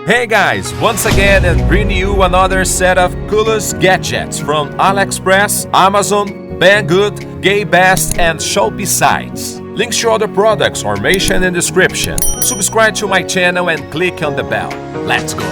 Hey guys, once again and bringing you another set of coolest gadgets from Aliexpress, Amazon, Banggood, GayBest and Shopee sites. Links to other products are mentioned in the description. Subscribe to my channel and click on the bell. Let's go!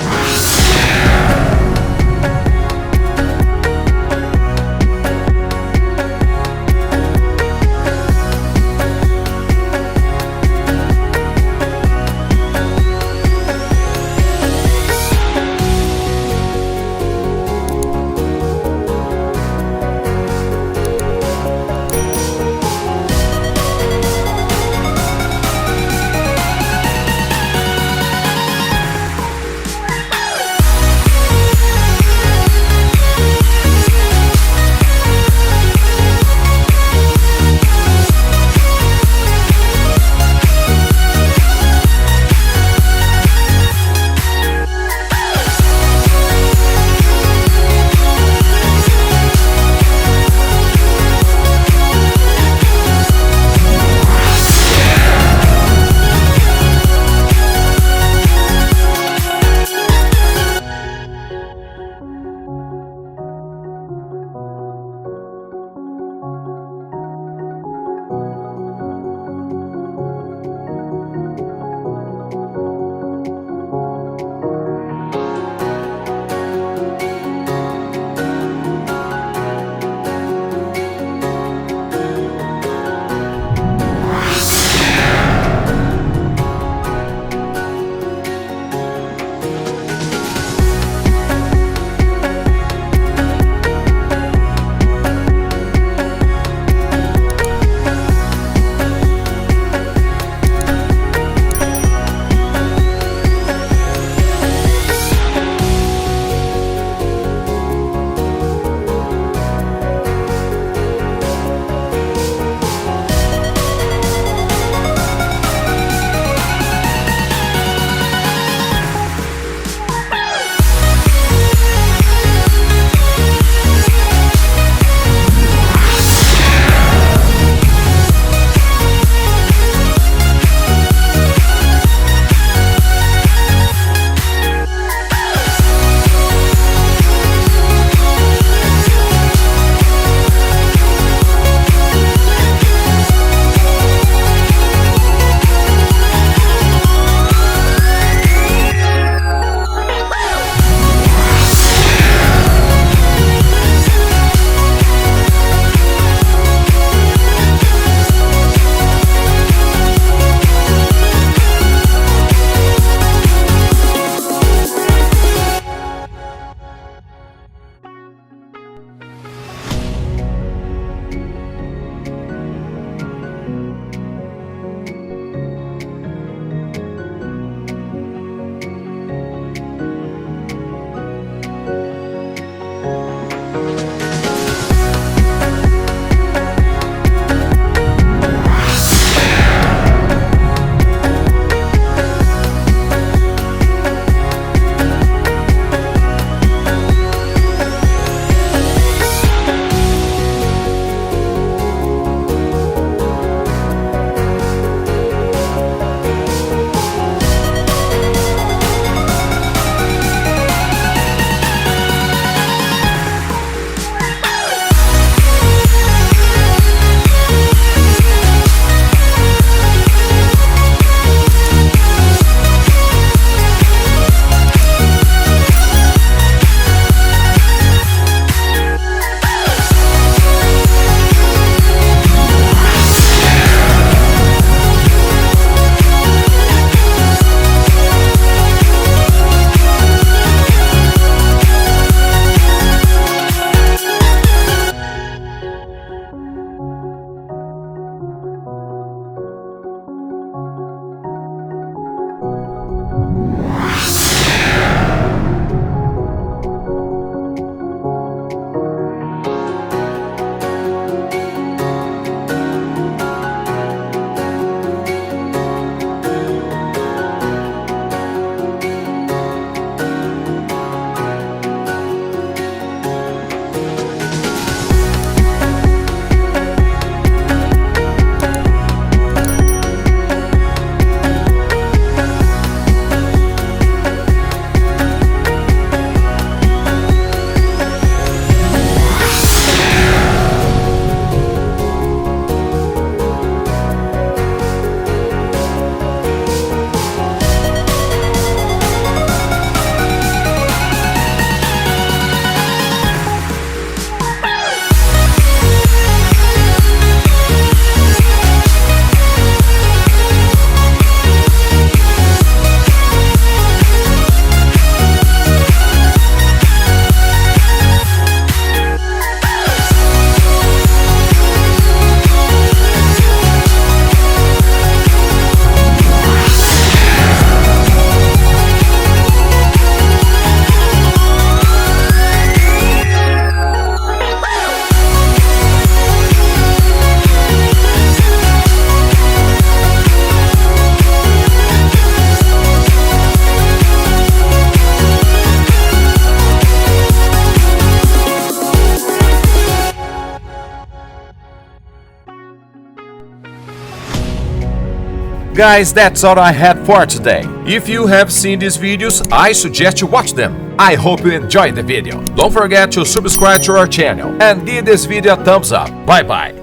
Guys, that's all I had for today. If you have seen these videos, I suggest you watch them. I hope you enjoyed the video. Don't forget to subscribe to our channel and give this video a thumbs up. Bye bye.